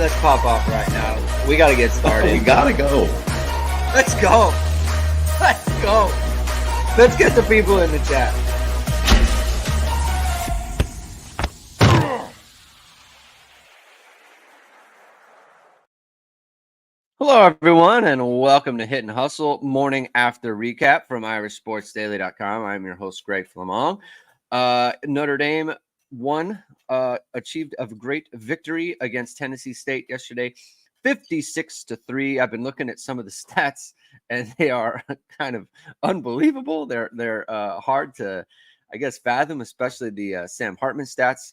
let's pop off right now. We got to get started. We gotta go. Let's go. Let's go. Let's get the people in the chat. Hello, everyone, and welcome to Hit and Hustle Morning After Recap from irishsportsdaily.com. I'm your host, Greg Flamong. Notre Dame achieved a great victory against Tennessee State yesterday, 56-3. I've been looking at some of the stats, and they are kind of unbelievable. They're hard to, I guess, fathom, especially the Sam Hartman stats.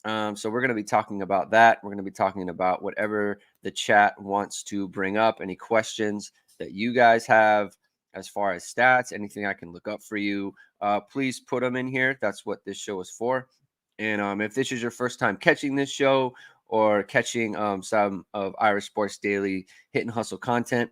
So we're going to be talking about that. We're going to be talking about whatever the chat wants to bring up, any questions that you guys have as far as stats, anything I can look up for you. Please put them in here. That's what this show is for. And if this is your first time catching this show or catching some of Irish Sports Daily Hit and Hustle content,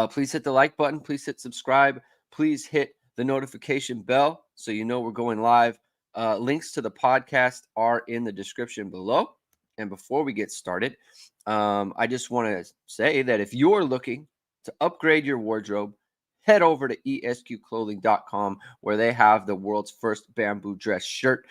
please hit the like button. Please hit subscribe. Please hit the notification bell so you know we're going live. Links to the podcast are in the description below. And before we get started, I just want to say that if you're looking to upgrade your wardrobe, head over to esqclothing.com, where they have the world's first bamboo dress shirt.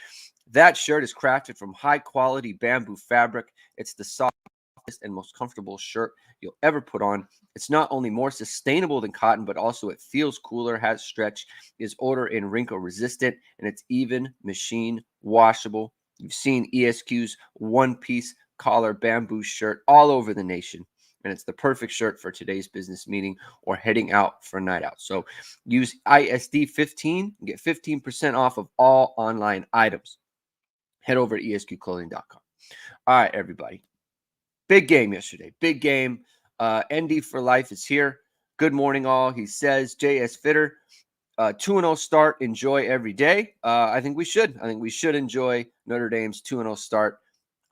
That shirt is crafted from high-quality bamboo fabric. It's the softest and most comfortable shirt you'll ever put on. It's not only more sustainable than cotton, but also it feels cooler, has stretch, is odor and wrinkle resistant, and it's even machine washable. You've seen ESQ's one-piece collar bamboo shirt all over the nation, and it's the perfect shirt for today's business meeting or heading out for a night out. So use ISD 15 and get 15% off of all online items. Head over to esqclothing.com. All right, everybody. Big game yesterday. Big game. ND for life is here. Good morning, all. He says, JS Fitter, 2-0 start. Enjoy every day. I think we should. I think we should enjoy Notre Dame's 2-0 start.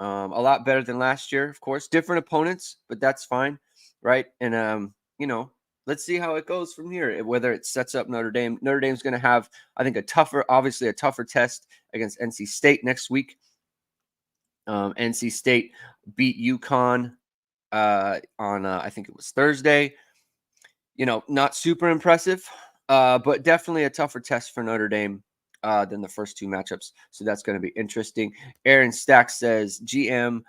A lot better than last year, of course. Different opponents, but that's fine, right? And, let's see how it goes from here, whether it sets up Notre Dame. Notre Dame's going to have, I think, obviously a tougher test against NC State next week. NC State beat UConn on I think it was Thursday. Not super impressive, but definitely a tougher test for Notre Dame than the first two matchups. So that's going to be interesting. Aaron Stack says, GM,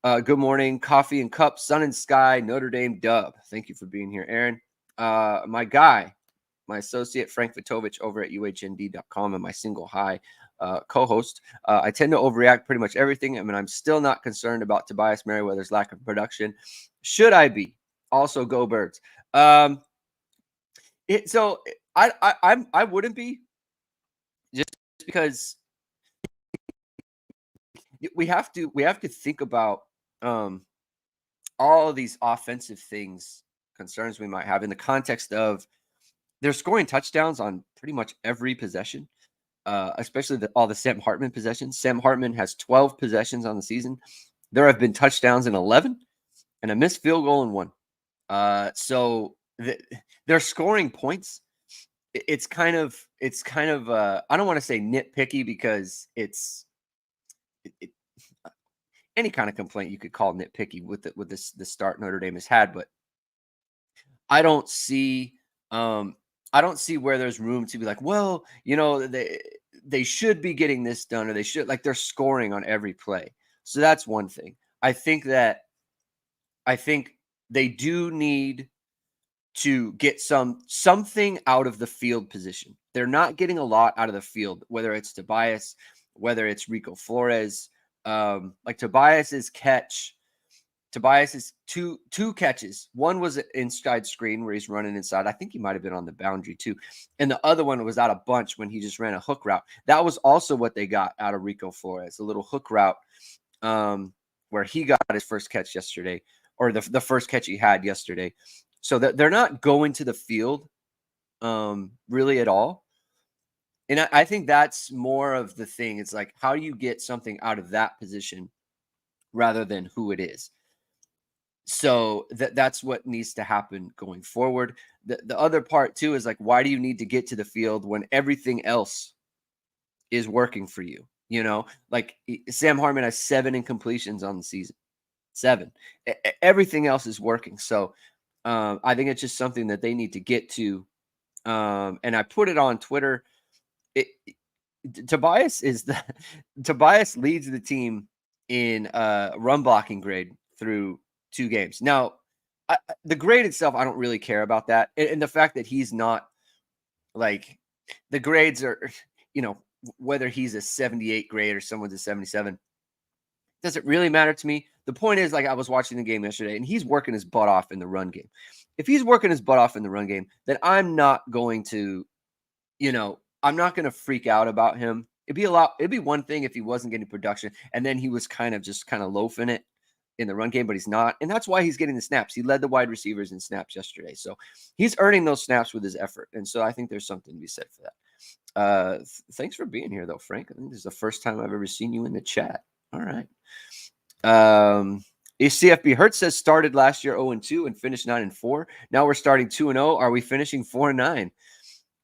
good morning, coffee and cup, sun and sky, Notre Dame dub. Thank you for being here, Aaron. My guy, my associate, Frank Vitovich over at uhnd.com, and my single high co-host. I tend to overreact pretty much everything. I mean, I'm still not concerned about Tobias Merriweather's lack of production. Should I be? Also, go Birds. I wouldn't be, just because we have to think about all of these offensive things, concerns we might have in the context of they're scoring touchdowns on pretty much every possession. Especially all the Sam Hartman possessions. Sam Hartman has 12 possessions on the season. There have been touchdowns in 11 and a missed field goal in 1. So they're scoring points. It's kind of I don't want to say nitpicky, because it's any kind of complaint you could call nitpicky with the start Notre Dame has had, but I don't see where there's room to be like, well, they should be getting this done, or they're scoring on every play. So that's one thing. I think they do need to get something out of the field position. They're not getting a lot out of the field, whether it's Tobias, whether it's Rico Flores, like Tobias's two catches. One was an inside screen where he's running inside. I think he might have been on the boundary too. And the other one was out of bunch when he just ran a hook route. That was also what they got out of Rico Flores, a little hook route where he got his first catch yesterday, or the first catch he had yesterday. So they're not going to the field really at all. And I think that's more of the thing. It's like, how do you get something out of that position rather than who it is? So that's what needs to happen going forward. The other part too is like, why do you need to get to the field when everything else is working for you? Like Sam Hartman has 7 incompletions on the season. 7. Everything else is working. So I think it's just something that they need to get to. And I put it on Twitter. Tobias is the Tobias leads the team in run blocking grade through 2 games. Now, the grade itself, I don't really care about that, and the fact that he's not like the grades are, whether he's a 78 grade or someone's a 77, doesn't really matter to me. The point is, like, I was watching the game yesterday, and he's working his butt off in the run game. If he's working his butt off in the run game, then I'm not going to, I'm not going to freak out about him. It'd be one thing if he wasn't getting production and then he was kind of loafing it in the run game, but he's not. And that's why he's getting the snaps. He led the wide receivers in snaps yesterday. So he's earning those snaps with his effort. And so I think there's something to be said for that. Thanks for being here though, Frank. I think this is the first time I've ever seen you in the chat. All right. CFB Hertz says started last year 0-2 and finished 9-4. Now we're starting 2-0. Are we finishing 4-9?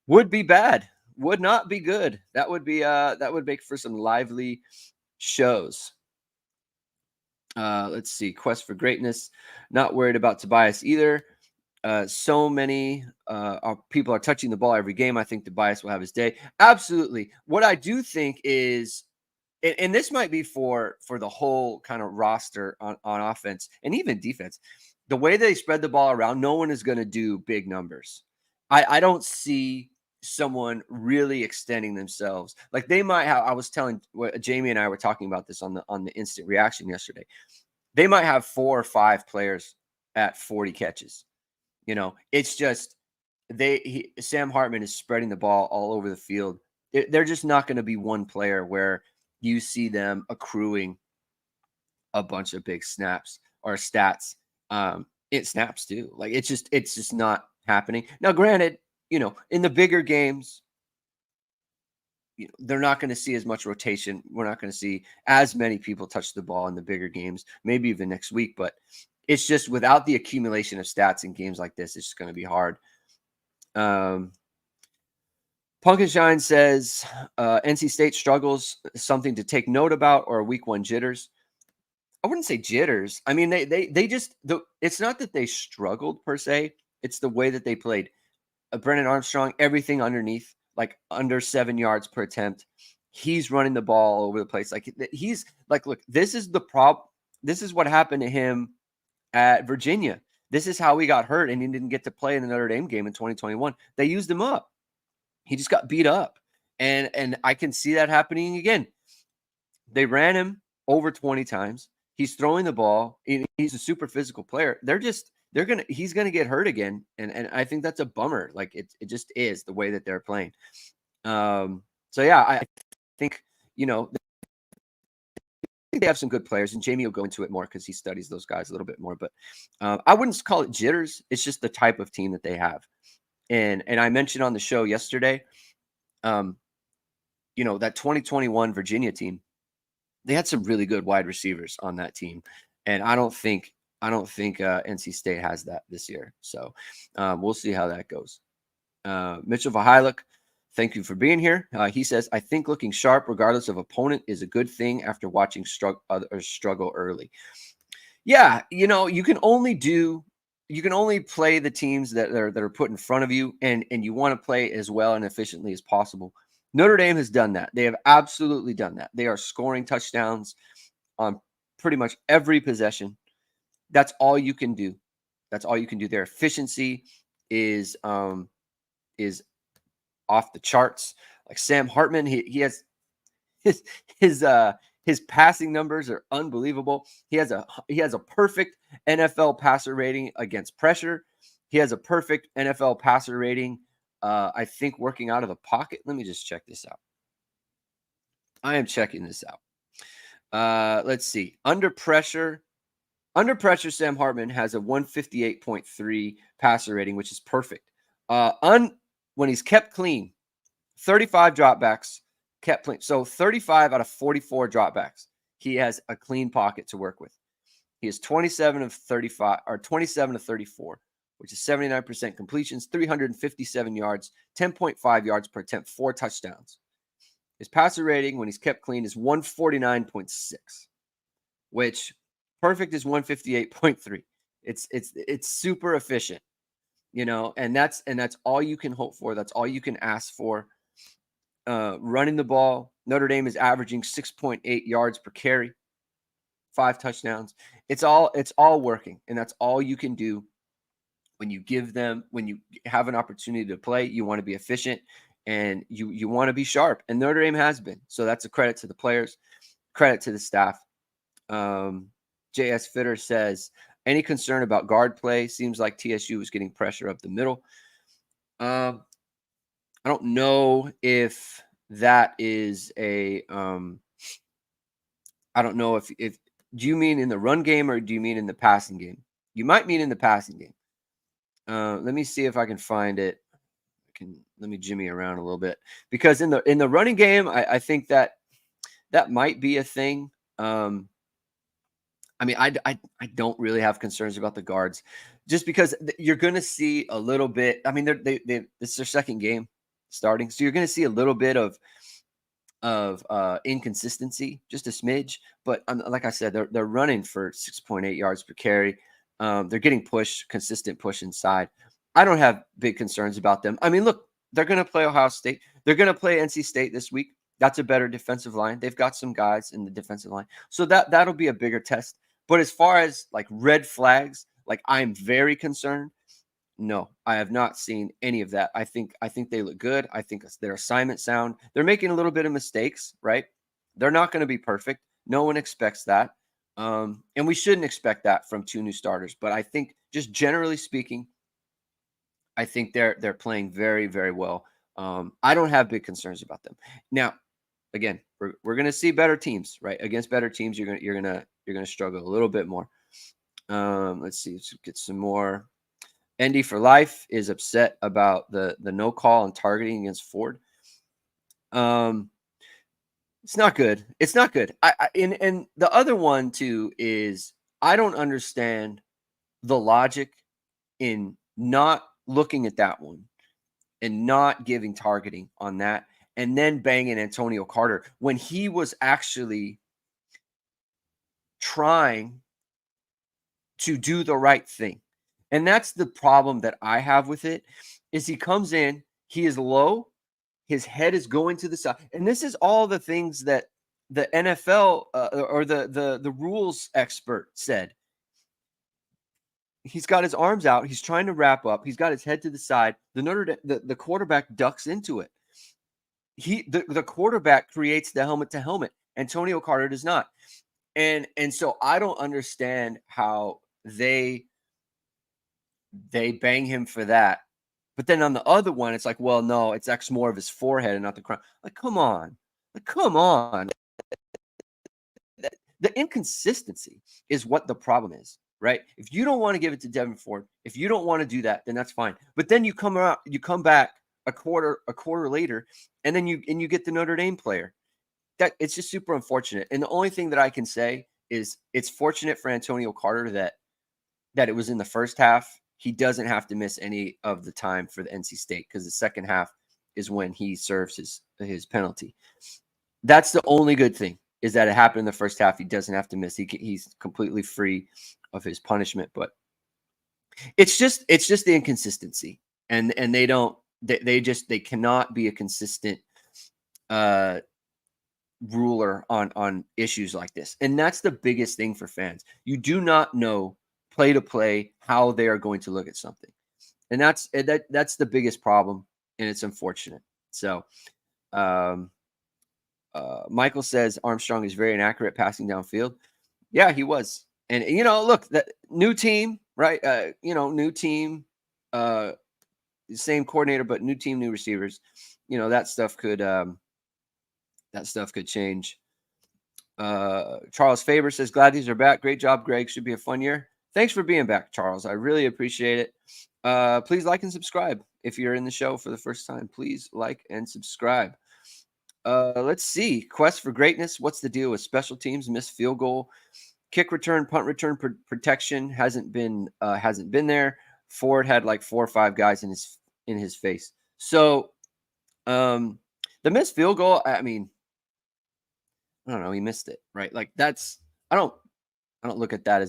Would be bad. Would not be good. That would make for some lively shows. Let's see. Quest for greatness. Not worried about Tobias either. So many people are touching the ball every game. I think Tobias will have his day. Absolutely. What I do think is, and this might be for the whole kind of roster on offense and even defense, the way they spread the ball around, no one is going to do big numbers. I don't see someone really extending themselves. Like they might have, I was telling Jamie and I were talking about this on the instant reaction yesterday. They might have 4 or 5 players at 40 catches. It's just Sam Hartman is spreading the ball all over the field. They're just not going to be one player where you see them accruing a bunch of big snaps or stats. It snaps too. Like it's just not happening. Now, granted, in the bigger games, they're not going to see as much rotation. We're not going to see as many people touch the ball in the bigger games, maybe even next week. But it's just without the accumulation of stats in games like this, it's just going to be hard. Punkenshine says NC State struggles, something to take note about, or week 1 jitters. I wouldn't say jitters. I mean, they just it's not that they struggled per se. It's the way that they played. Brennan Armstrong, everything underneath, like under 7 yards per attempt. He's running the ball all over the place. Like he's like, look, this is the problem. This is what happened to him at Virginia. This is how he got hurt and he didn't get to play in the Notre Dame game in 2021. They used him up. He just got beat up. And I can see that happening again. They ran him over 20 times. He's throwing the ball. He's a super physical player. He's gonna get hurt again. And I think that's a bummer. Like it just is the way that they're playing. So yeah, I think, they have some good players, and Jamie will go into it more because he studies those guys a little bit more. But I wouldn't call it jitters. It's just the type of team that they have. And I mentioned on the show yesterday, that 2021 Virginia team, they had some really good wide receivers on that team, and I don't think NC State has that this year. So we'll see how that goes. Mitchell Vahiluk, thank you for being here. He says, I think looking sharp, regardless of opponent, is a good thing after watching others struggle early. Yeah, you can only play the teams that are put in front of you, and you want to play as well and efficiently as possible. Notre Dame has done that. They have absolutely done that. They are scoring touchdowns on pretty much every possession. That's all you can do. That's all you can do. Their efficiency is off the charts. Like Sam Hartman, he has his passing numbers are unbelievable. He has a perfect NFL passer rating against pressure. He has a perfect NFL passer rating, I think, working out of the pocket. Let me just check this out. I am checking this out. Let's see. Under pressure, Sam Hartman has a 158.3 passer rating, which is perfect. When he's kept clean, 35 dropbacks, kept clean. So 35 out of 44 dropbacks, he has a clean pocket to work with. He is 27 of 35 or 27 of 34, which is 79% completions, 357 yards, 10.5 yards per attempt, 4 touchdowns. His passer rating when he's kept clean is 149.6, which Perfect is 158.3. It's super efficient, and that's all you can hope for. That's all you can ask for. Running the ball, Notre Dame is averaging 6.8 yards per carry, 5 touchdowns. It's all working, and that's all you can do when you have an opportunity to play. You want to be efficient, and you want to be sharp, and Notre Dame has been. So that's a credit to the players, credit to the staff. JS Fitter says, any concern about guard play? Seems like TSU is getting pressure up the middle. I don't know if that is a I don't know if do you mean in the run game or do you mean in the passing game? You might mean in the passing game. Let me see if I can find it. Let me jimmy around a little bit, because in the running game, I think that might be a thing. I mean, I don't really have concerns about the guards, just because you're going to see a little bit. I mean, it's their second game starting, so you're going to see a little bit of inconsistency, just a smidge. But like I said, they're running for 6.8 yards per carry. They're getting consistent push inside. I don't have big concerns about them. I mean, look, they're going to play Ohio State. They're going to play NC State this week. That's a better defensive line. They've got some guys in the defensive line, so that'll be a bigger test. But as far as like red flags, like I'm very concerned. No, I have not seen any of that. I think they look good. I think their assignment sound. They're making a little bit of mistakes, right? They're not going to be perfect. No one expects that. And we shouldn't expect that from 2 new starters. But I think, just generally speaking, I think they're playing very, very well. I don't have big concerns about them. Now, again, we're going to see better teams, right? Against better teams, you're gonna struggle a little bit more. Let's see. Let's get some more. Andy for Life is upset about the no call and targeting against Ford. It's not good. It's not good. And the other one too is, I don't understand the logic in not looking at that one and not giving targeting on that, and then banging Antonio Carter when he was actually trying to do the right thing. And that's the problem that I have with it, is he comes in, he is low, his head is going to the side. And this is all the things that the NFL or the rules expert said. He's got his arms out, he's trying to wrap up, he's got his head to the side. The quarterback ducks into it. The quarterback creates the helmet to helmet. Antonio Carter does not. And so I don't understand how they bang him for that. But then on the other one, it's like, well, no, it's actually more of his forehead and not the crown. Like, come on. The inconsistency is what the problem is, right? If you don't want to give it to Devin Ford, if you don't want to do that, then that's fine. But then you come back a quarter later, and then you get the Notre Dame player. That it's just super unfortunate. And the only thing that I can say is, it's fortunate for Antonio Carter that it was in the first half. He doesn't have to miss any of the time for the NC State, because the second half is when he serves his penalty. That's the only good thing, is that it happened in the first half. He doesn't have to miss. He's completely free of his punishment. But it's just the inconsistency, and they cannot be a consistent ruler on issues like this. And that's the biggest thing for fans. You do not know play to play how they are going to look at something, and that's the biggest problem, and it's unfortunate. So Michael says Armstrong is very inaccurate passing downfield. Yeah, he was. And look, that new team, right? New team, same coordinator, but new team, new receivers. That stuff could change. Charles Faber says, glad these are back. Great job, Greg. Should be a fun year. Thanks for being back, Charles. I really appreciate it. Please like and subscribe if you're in the show for the first time. Please like and subscribe. Let's see. Quest for greatness. What's the deal with special teams? Missed field goal, kick return, punt return protection hasn't been there. Ford had like 4 or 5 guys in his face. So the missed field goal, I mean, I don't know. He missed it, right? Like I don't look at that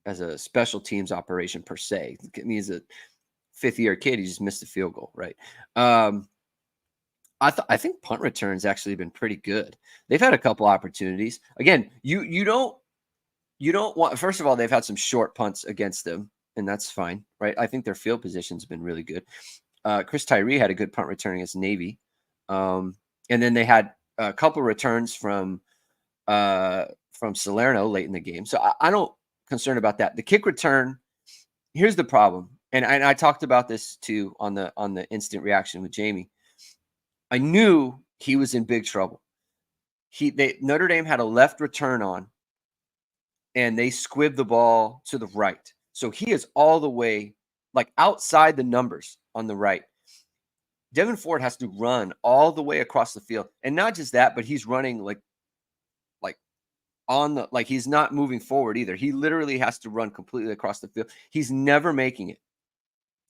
as a special teams operation per se. I mean, as a fifth-year kid, he just missed a field goal, right? I think punt returns actually been pretty good. They've had a couple opportunities. Again, you don't want. First of all, they've had some short punts against them, and that's fine, right? I think their field position's been really good. Chris Tyree had a good punt return against Navy, and then they had a couple returns from Salerno late in the game. So I don't concerned about that. The kick return. Here's the problem, and I talked about this too on the instant reaction with Jamie. I knew he was in big trouble. Notre Dame had a left return on, and they squibbed the ball to the right. So he is all the way like outside the numbers on the right. Devin Ford has to run all the way across the field. And not just that, but he's running like on the like he's not moving forward either. He literally has to run completely across the field. He's never making it.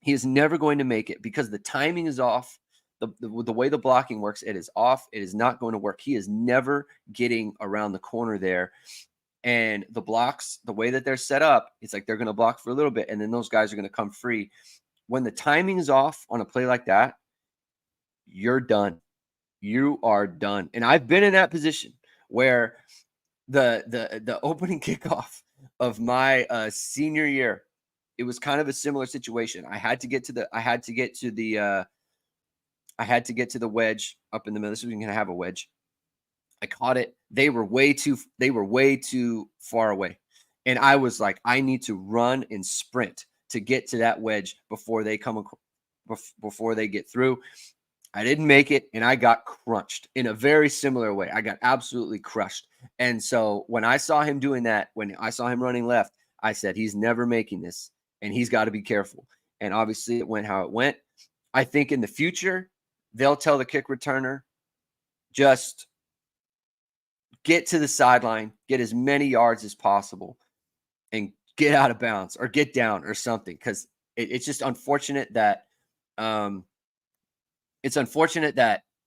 He is never going to make it because the timing is off. The way the blocking works, it is off. It is not going to work. He is never getting around the corner there. And the blocks, the way that they're set up, it's like they're going to block for a little bit, and then those guys are going to come free. When the timing is off on a play like that, you're done. You are done. And I've been in that position where the opening kickoff of my senior year, it was kind of a similar situation. I had to get to the wedge up in the middle. This was going to have a wedge. I caught it. They were way too far away. And I was like, I need to run and sprint to get to that wedge before they get through. I didn't make it, and I got crunched in a very similar way. I got absolutely crushed. And so when I saw him doing that, when I saw him running left, I said, he's never making this, and he's got to be careful. And obviously it went how it went. I think in the future, they'll tell the kick returner, just get to the sideline, get as many yards as possible, and get out of bounds or get down or something. Because it's just unfortunate that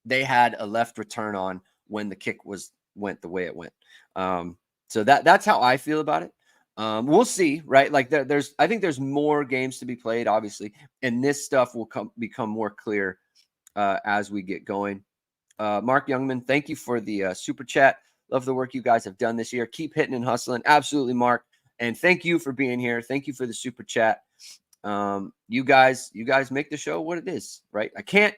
they had a left return on when the kick went the way it went. So that's how I feel about it. We'll see, right? Like I think there's more games to be played, obviously, and this stuff will become more clear as we get going. Mark Youngman, thank you for the super chat. Love the work you guys have done this year. Keep hitting and hustling. Absolutely, Mark. And thank you for being here. Thank you for the super chat. You guys make the show what it is, right? I can't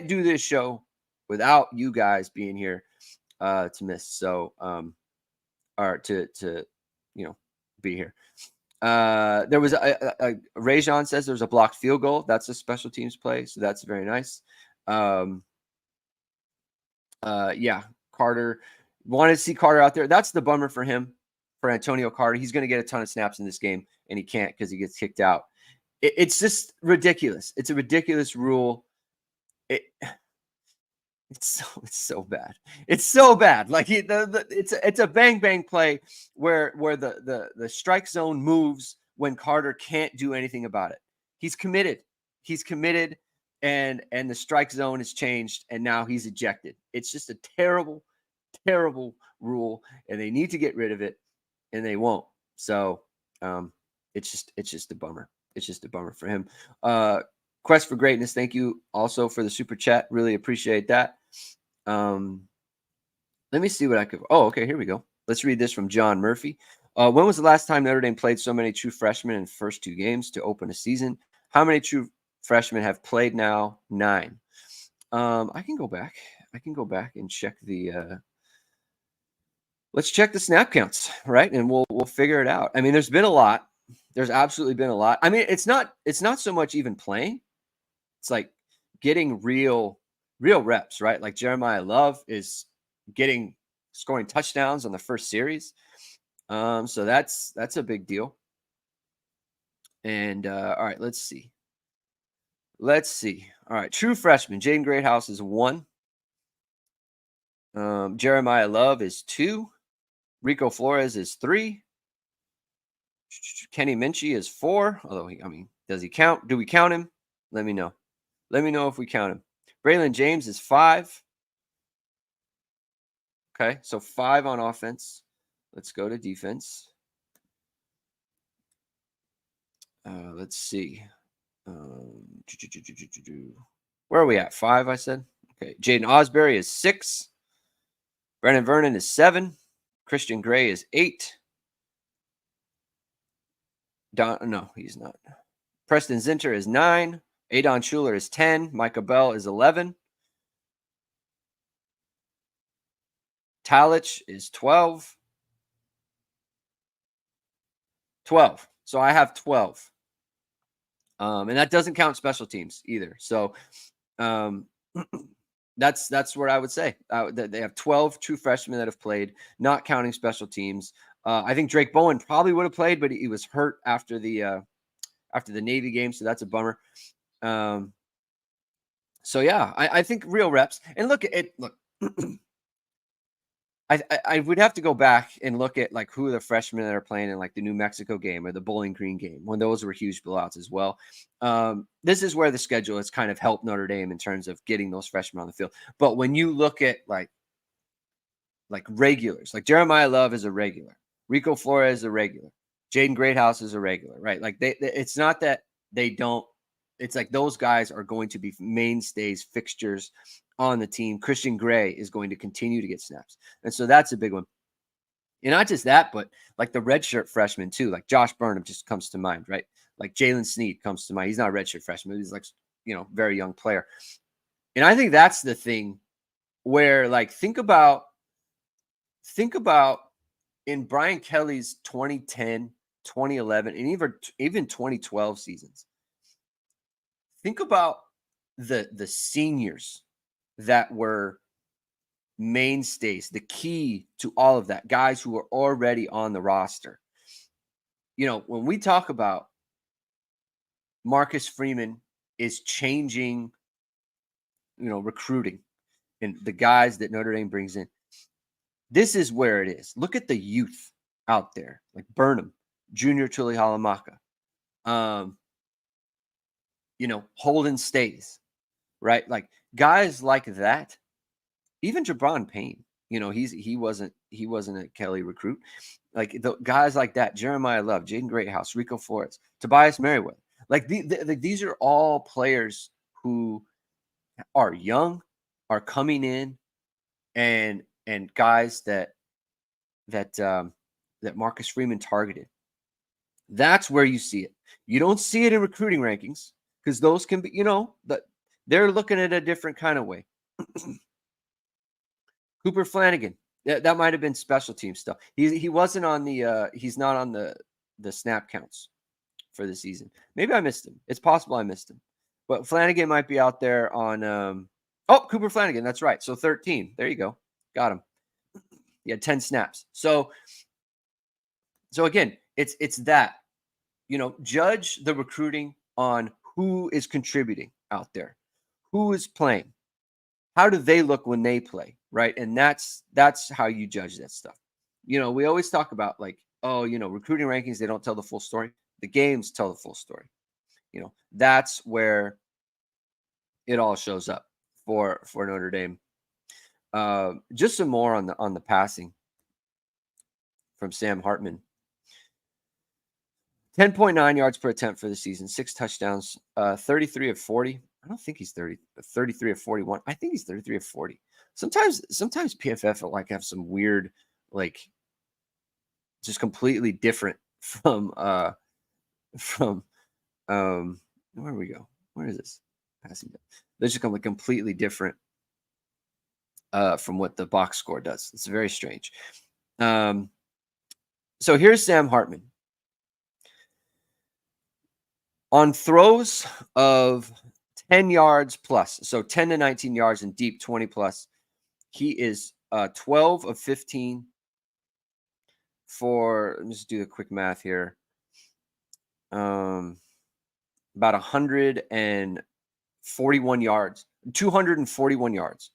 do this show without you guys being here to miss. So or to be here. There was a Rajon says there's a blocked field goal. That's a special teams play, so that's very nice. Yeah, Carter wanted to see Carter out there. That's the bummer for him, for Antonio Carter. He's going to get a ton of snaps in this game, and he can't because he gets kicked out. It's just ridiculous. It's a ridiculous rule. It's so bad. It's so bad. Like it's a bang bang play where the strike zone moves when Carter can't do anything about it. He's committed, and the strike zone has changed, and now he's ejected. It's just a terrible, terrible rule, and they need to get rid of it, and they won't. So it's just a bummer. It's just a bummer for him. Quest for Greatness, thank you also for the super chat. Really appreciate that. Let me see what I could. Oh, okay, here we go. Let's read this from John Murphy. When was the last time Notre Dame played so many true freshmen in the first 2 games to open a season? How many true freshmen have played now? 9. I can go back. And check the. Let's check the snap counts, right? And we'll figure it out. I mean, there's been a lot. There's absolutely been a lot. I mean, it's not so much even playing. It's like getting real reps, right? Like Jeremiah Love is scoring touchdowns on the first series. So that's a big deal. And all right, let's see. All right, true freshman, Jaden Greathouse is 1. Jeremiah Love is 2. Rico Flores is 3. Kenny Minchie is 4. Although does he count? Do we count him? Let me know. Let me know if we count him. Braylon James is 5. Okay, so 5 on offense. Let's go to defense. Let's see. Where are we at? 5, I said. Okay. Jaden Osbury is 6. Brennan Vernon is 7. Christian Gray is 8. No, he's not. Preston Zinter is 9. Adon Schuler is 10. Micah Bell is 11. Talich is 12. 12. So I have 12. And that doesn't count special teams either. So that's what I would say. They have 12 true freshmen that have played, not counting special teams. I think Drake Bowen probably would have played, but he was hurt after the Navy game, so that's a bummer. So yeah, I think real reps. And look. I would have to go back and look at like who the freshmen that are playing in like the New Mexico game or the Bowling Green game, when those were huge blowouts as well. This is where the schedule has kind of helped Notre Dame in terms of getting those freshmen on the field. But when you look at like regulars, like Jeremiah Love is a regular, Rico Flores is a regular, Jaden Greathouse is a regular, right? Like it's not that they don't. It's like those guys are going to be mainstays, fixtures on the team. Christian Gray is going to continue to get snaps. And so that's a big one. And not just that, but like the redshirt freshmen too, like Josh Burnham just comes to mind, right? Like Jalen Sneed comes to mind. He's not a redshirt freshman. He's like, very young player. And I think that's the thing where like, think about in Brian Kelly's 2010, 2011, and even 2012 seasons. Think about the seniors that were mainstays, the key to all of that, guys who are already on the roster. When we talk about Marcus Freeman is changing, recruiting and the guys that Notre Dame brings in, this is where it is. Look at the youth out there, like Burnham, Junior Tulihalamaka, Holden Stays, right? Like guys like that. Even Jabron Payne, he wasn't a Kelly recruit. Like the guys like that, Jeremiah Love, Jaden Greathouse, Rico Flores, Tobias Merriweather. Like these are all players who are young, are coming in, and guys that Marcus Freeman targeted. That's where you see it. You don't see it in recruiting rankings because those can be, that they're looking at a different kind of way. Cooper Flanagan, that might have been special team stuff. He wasn't on the he's not on the snap counts for the season. Maybe I missed him. It's possible I missed him. But Flanagan might be out there on Cooper Flanagan, that's right. So 13. There you go. Got him. He had 10 snaps. So again, it's that. Judge the recruiting on who is contributing out there. Who is playing? How do they look when they play, right? And that's how you judge that stuff. We always talk about like, recruiting rankings, they don't tell the full story. The games tell the full story. That's where it all shows up for Notre Dame. Just some more on the passing from Sam Hartman. 10.9 yards per attempt for the season, 6 touchdowns, 33 of 40. I don't think he's 33 of 41. I think he's 33 of 40. Sometimes PFF will like have some weird, like just completely different from where we go? Where is this? Passing. They just come like completely different from what the box score does. It's very strange. So here's Sam Hartman. On throws of 10 yards plus, so 10 to 19 yards and deep 20 plus, he is 12 of 15 for, let me just do the quick math here. About 141 yards, 241 yards,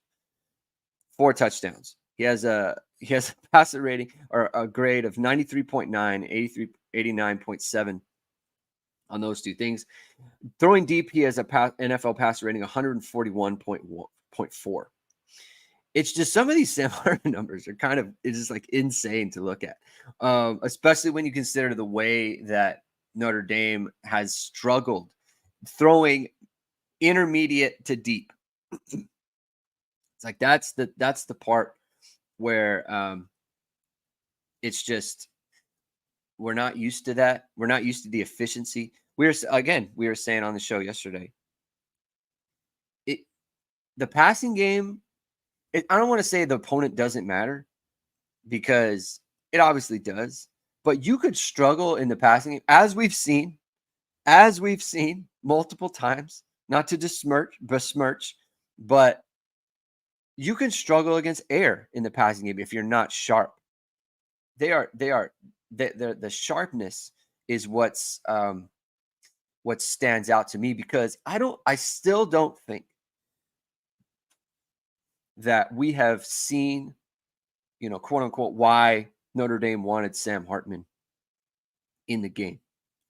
4 touchdowns. He has a passer rating or a grade of 93.9, 89.7 on those two things. Throwing deep, he has a NFL passer rating 141.4. It's just some of these Sam Hartman numbers are kind of, it's just like insane to look at, especially when you consider the way that Notre Dame has struggled throwing intermediate to deep. It's like that's the part where it's just we're not used to that. We're not used to the efficiency. We were saying on the show yesterday, the passing game. I don't want to say the opponent doesn't matter, because it obviously does. But you could struggle in the passing game, as we've seen multiple times. Not to besmirch, but you can struggle against air in the passing game if you're not sharp. The sharpness is what stands out to me, because I still don't think that we have seen, quote unquote, why Notre Dame wanted Sam Hartman in the game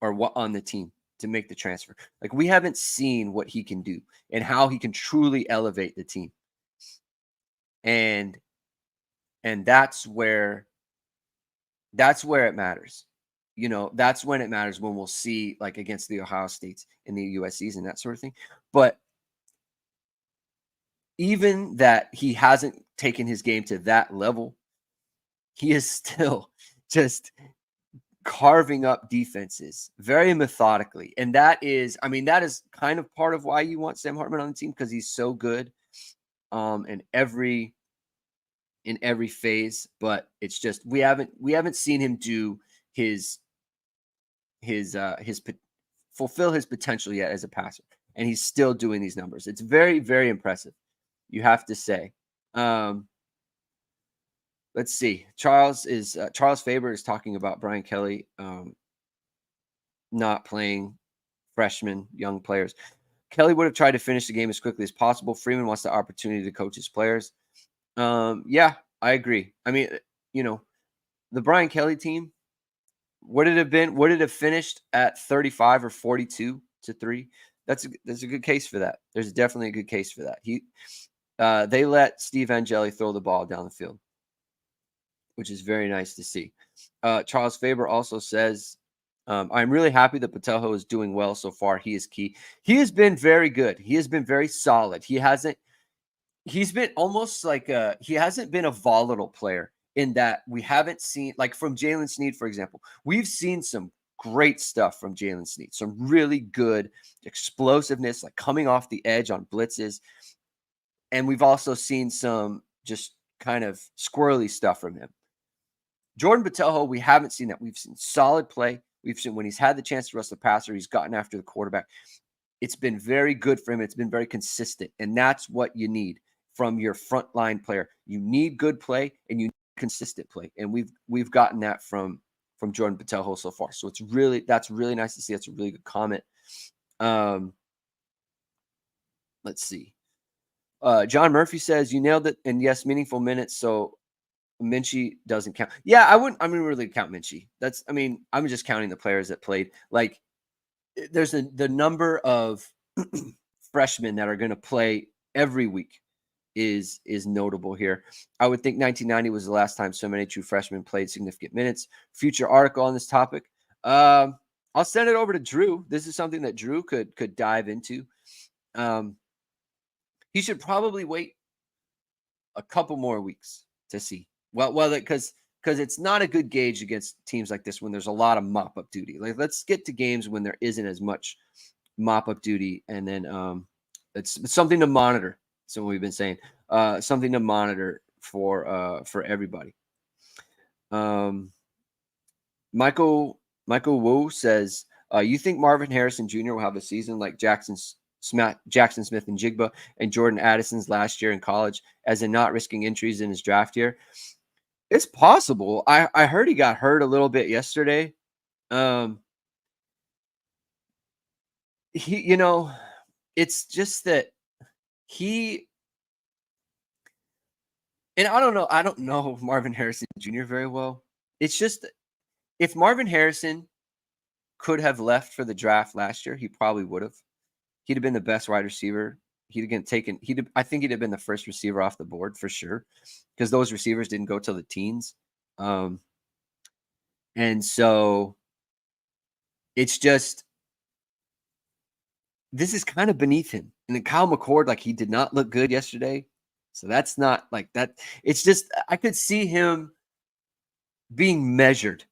or what on the team to make the transfer. Like, we haven't seen what he can do and how he can truly elevate the team. And that's where it matters. That's when it matters, when we'll see, like, against the Ohio States and the USCs and that sort of thing. But even that he hasn't taken his game to that level, he is still just carving up defenses very methodically. And that is kind of part of why you want Sam Hartman on the team, because he's so good in every phase. But it's just we haven't seen him do his fulfill his potential yet as a passer, and he's still doing these numbers. It's very, very impressive, you have to say. Let's see. Charles Faber is talking about Brian Kelly not playing freshmen, young players. Kelly would have tried to finish the game as quickly as possible. Freeman wants the opportunity to coach his players. Yeah, I agree. I mean, the Brian Kelly team, would it have finished at 35 or 42-3? That's a good case for that. There's definitely a good case for that. They let Steve Angeli throw the ball down the field, which is very nice to see. Charles Faber also says, I'm really happy that Patelho is doing well so far. He is key. He has been very good. He has been very solid. He's been almost like he hasn't been a volatile player, in that we haven't seen, like, from Jalen Sneed, for example. We've seen some great stuff from Jalen Sneed, some really good explosiveness, like coming off the edge on blitzes. And we've also seen some just kind of squirrely stuff from him. Jordan Patelho, we haven't seen that. We've seen solid play. We've seen when he's had the chance to rush the passer, he's gotten after the quarterback. It's been very good for him. It's been very consistent. And that's what you need from your frontline player. You need good play and you need consistent play. And we've gotten that from Jordan Patelho so far. So that's really nice to see. That's a really good comment. Let's see. John Murphy says, you nailed it. And yes, meaningful minutes. So Minchie doesn't count. Yeah, I wouldn't really count Minchie. I'm just counting the players that played. Like, there's the number of freshmen that are going to play every week is notable here. I would think 1990 was the last time so many true freshmen played significant minutes. Future article on this topic. I'll send it over to Drew. This is something that Drew could dive into. He should probably wait a couple more weeks to see. Well, because it's not a good gauge against teams like this when there's a lot of mop-up duty. Like, let's get to games when there isn't as much mop-up duty, and then it's something to monitor. So we've been saying something to monitor for everybody. Michael Wu says, you think Marvin Harrison Jr. will have a season like Jackson Smith and Jigba and Jordan Addison's last year in college, as in not risking injuries in his draft year? It's possible. I heard he got hurt a little bit yesterday. It's just that and I don't know Marvin Harrison Jr. very well. It's just, if Marvin Harrison could have left for the draft last year, he probably would have. He'd have been the best wide receiver I think he'd have been the first receiver off the board for sure, because those receivers didn't go till the teens. And so it's just, this is kind of beneath him. And then Kyle McCord, like, he did not look good yesterday. So that's not like that. It's just, I could see him being measured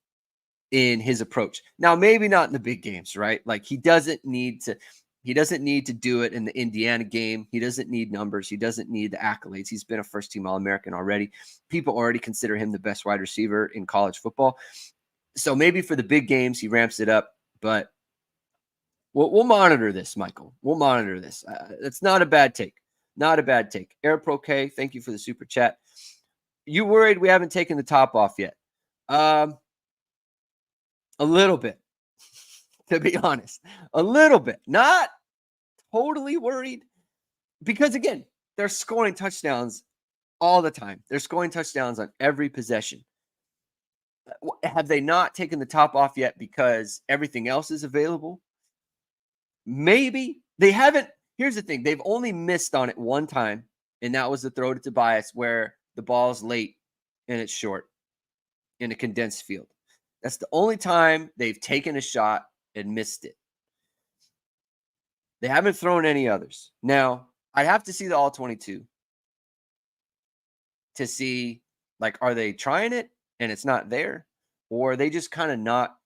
in his approach. Now, maybe not in the big games, right? Like, he doesn't need to do it in the Indiana game. He doesn't need numbers. He doesn't need the accolades. He's been a first-team All-American already. People already consider him the best wide receiver in college football. So maybe for the big games, he ramps it up. But we'll monitor this, Michael. We'll monitor this. It's not a bad take. Not a bad take. Air Pro K, thank you for the super chat. You worried we haven't taken the top off yet? A little bit, to be honest. A little bit. Not totally worried. Because, again, they're scoring touchdowns all the time. They're scoring touchdowns on every possession. Have they not taken the top off yet because everything else is available? Maybe. They haven't. Here's the thing. They've only missed on it one time, and that was the throw to Tobias where the ball is late and it's short in a condensed field. That's the only time they've taken a shot and missed it. They haven't thrown any others. Now, I have to see the all-22 to see, like, are they trying it and it's not there? Or are they just kind of not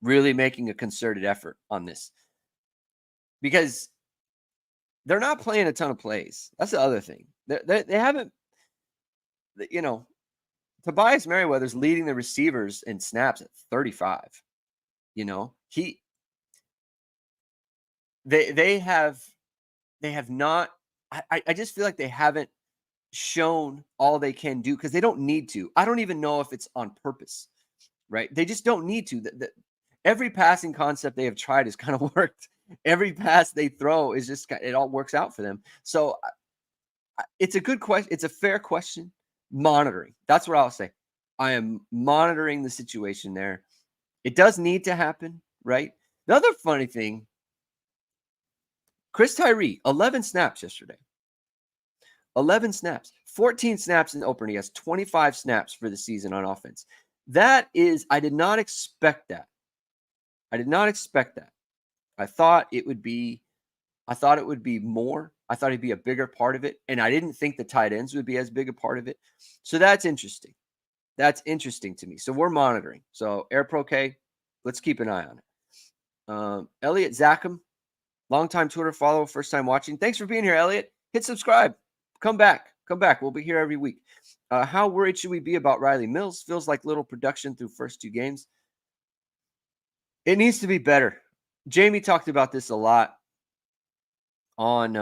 really making a concerted effort on this? Because they're not playing a ton of plays. That's the other thing. They haven't, Tobias Merriweather's leading the receivers in snaps at 35. They have not. I just feel like they haven't shown all they can do because they don't need to. I don't even know if it's on purpose, right? They just don't need to. Every passing concept they have tried has kind of worked. Every pass they throw is just, it all works out for them. So it's a good question. It's a fair question. Monitoring. That's what I'll say. I am monitoring the situation there. It does need to happen, right? The other funny thing, Chris Tyree, 11 snaps yesterday. 11 snaps. 14 snaps in the opener. He has 25 snaps for the season on offense. That is, I did not expect that. I thought it would be more. I thought he'd be a bigger part of it. And I didn't think the tight ends would be as big a part of it. So that's interesting. That's interesting to me. So we're monitoring. So Air Pro K, let's keep an eye on it. Elliot Zackham, longtime Twitter follower, first time watching. Thanks for being here, Elliot. Hit subscribe. Come back. We'll be here every week. How worried should we be about Riley Mills? Feels like little production through first two games. It needs to be better. Jamie talked about this a lot on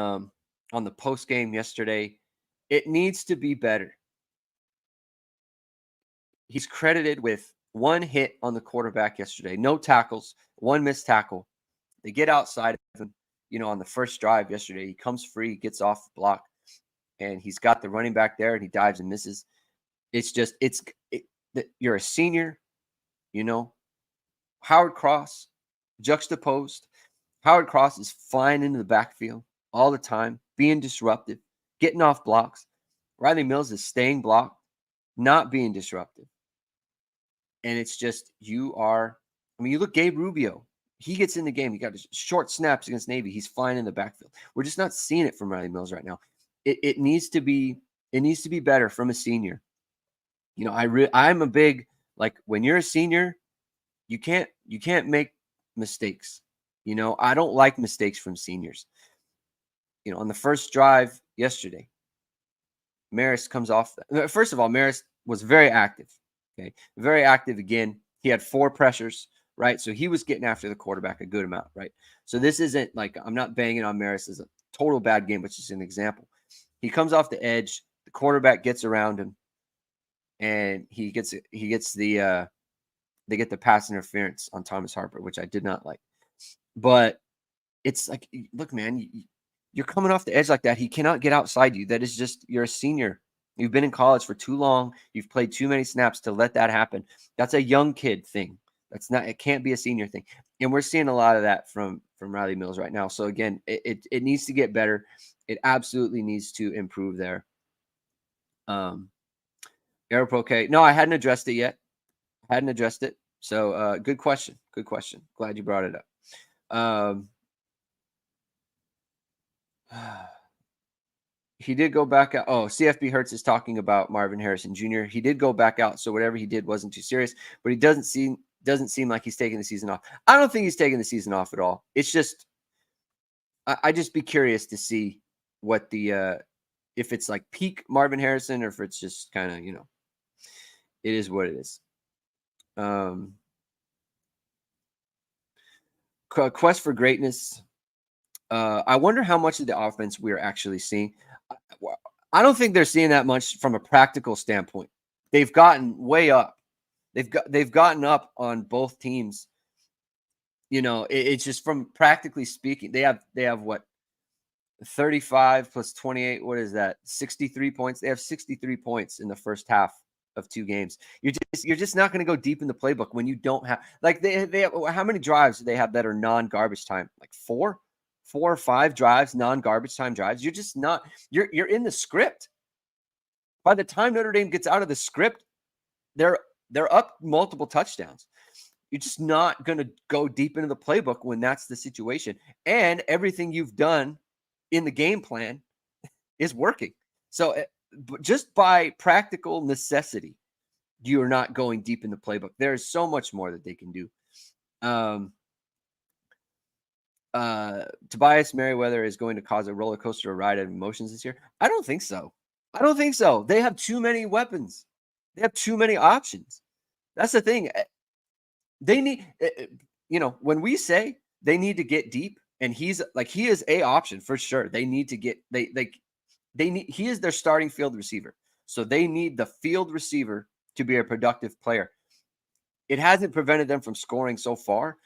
the post game yesterday. It needs to be better. He's credited with one hit on the quarterback yesterday, no tackles, one missed tackle. They get outside of him, on the first drive yesterday. He comes free, gets off the block, and he's got the running back there, and he dives and misses. It's just, you're a senior, Howard Cross, juxtaposed. Howard Cross is flying into the backfield all the time, being disruptive, getting off blocks. Riley Mills is staying blocked, not being disruptive. And it's just, you look, Gabe Rubio, he gets in the game. He got short snaps against Navy. He's flying in the backfield. We're just not seeing it from Riley Mills right now. It needs to be better from a senior. I'm a big, like, when you're a senior, you can't make mistakes. I don't like mistakes from seniors. On the first drive yesterday, Maris comes off. First of all, Maris was very active. Okay. Very active again. He had 4 pressures, right? So he was getting after the quarterback a good amount, right? So this isn't like, I'm not banging on Maris as a total bad game, but just an example. He comes off the edge, the quarterback gets around him, and they get the pass interference on Thomas Harper, which I did not like. But it's like, look, man, you're coming off the edge like that. He cannot get outside you. That is just, you're a senior. You've been in college for too long. You've played too many snaps to let that happen. That's a young kid thing. It can't be a senior thing. And we're seeing a lot of that from Riley Mills right now. So again, it needs to get better. It absolutely needs to improve there. Aeropoke. No, I hadn't addressed it yet. So good question. Good question. Glad you brought it up. He did go back out. Oh, CFB Hertz is talking about Marvin Harrison Jr. He did go back out, so whatever he did wasn't too serious. But he doesn't seem like he's taking the season off. I don't think he's taking the season off at all. It's just I just be curious to see what the if it's like peak Marvin Harrison or if it's just kind of, it is what it is. Quest for greatness. I wonder how much of the offense we're actually seeing. I don't think they're seeing that much from a practical standpoint. They've gotten way up. They've gotten up on both teams. It's just from practically speaking, they have what, 35 plus 28. What is that? 63 points. They have 63 points in the first half of 2 games. You're just not going to go deep in the playbook when you don't have, like, they have, how many drives do they have that are non-garbage time? Like 4 or 5 drives, non-garbage time drives. You're just not, you're in the script. By the time Notre Dame gets out of the script, they're up multiple touchdowns. You're just not going to go deep into the playbook when that's the situation. And everything you've done in the game plan is working. So just by practical necessity, you are not going deep in the playbook. There's so much more that they can do. Tobias Merriweather is going to cause a roller coaster ride of emotions this year. I don't think so. They have too many weapons. They have too many options. That's the thing. They need, when we say they need to get deep, and he is a option for sure. They need to get, he is their starting field receiver. So they need the field receiver to be a productive player. It hasn't prevented them from scoring so far.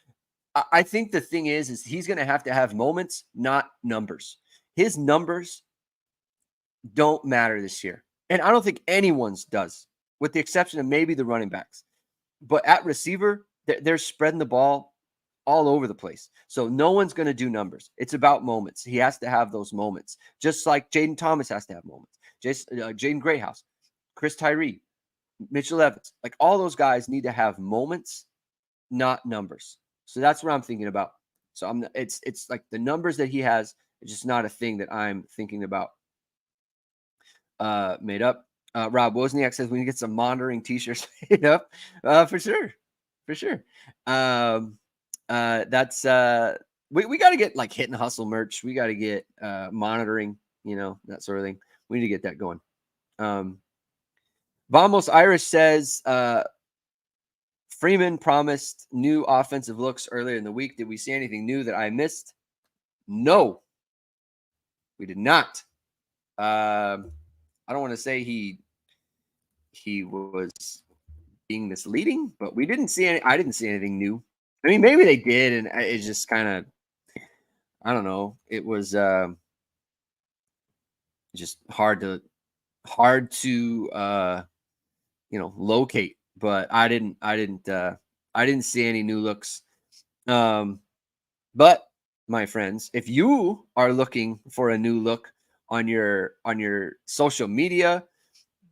I think the thing is he's going to have moments, not numbers. His numbers don't matter this year. And I don't think anyone's does, with the exception of maybe the running backs. But at receiver, they're spreading the ball all over the place. So no one's going to do numbers. It's about moments. He has to have those moments. Just like Jaden Thomas has to have moments. Jaden Greathouse, Chris Tyree, Mitchell Evans. Like, all those guys need to have moments, not numbers. So that's what I'm thinking about. So it's like the numbers that he has, it's just not a thing that I'm thinking about. Made up. Rob Wozniak says we need to get some monitoring t-shirts made up. For sure. That's we got to get like Hit and Hustle merch. We got to get monitoring, that sort of thing. We need to get that going. Vamos Irish says Freeman promised new offensive looks earlier in the week. Did we see anything new that I missed? No, we did not. I don't want to say he was being misleading, but we didn't see I didn't see anything new. I mean, maybe they did, and it's just kind of, I don't know. It was just hard to locate. But I didn't see any new looks. But my friends, if you are looking for a new look on your social media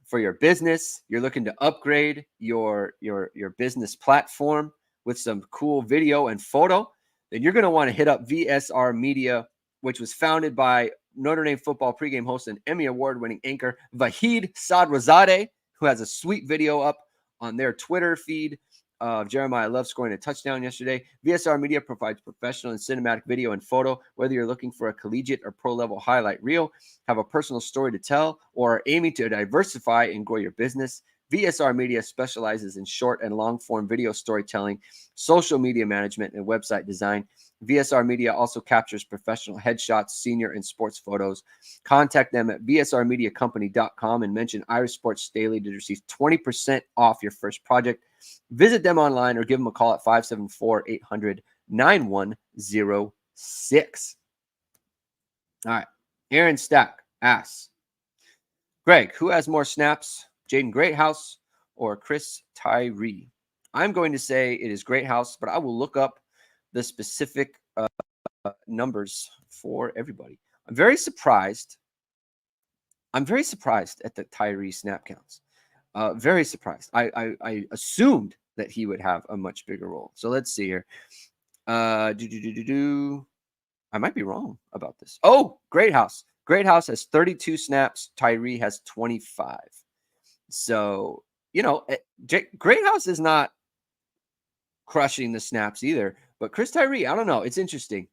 for your business, you're looking to upgrade your business platform with some cool video and photo, then you're going to want to hit up VSR Media, which was founded by Notre Dame football pregame host and Emmy award-winning anchor Vahid Sadrazadeh, who has a sweet video up on their Twitter feed of Jeremiah Love scoring a touchdown yesterday. VSR Media provides professional and cinematic video and photo, whether you're looking for a collegiate or pro-level highlight reel, have a personal story to tell, or are aiming to diversify and grow your business. VSR Media specializes in short and long-form video storytelling, social media management, and website design. VSR Media also captures professional headshots, senior, and sports photos. Contact them at vsrmediacompany.com and mention Irish Sports Daily to receive 20% off your first project. Visit them online or give them a call at 574-800-9106. All right. Aaron Stack asks, Greg, who has more snaps, Jaden Greathouse or Chris Tyree? I'm going to say it is Greathouse, but I will look up the specific numbers for everybody. I'm very surprised at the Tyree snap counts. Very surprised. I assumed that he would have a much bigger role. So let's see here. I might be wrong about this. Oh, Greathouse. Greathouse has 32 snaps. Tyree has 25. So, Greathouse is not crushing the snaps either. But Chris Tyree, I don't know. It's interesting.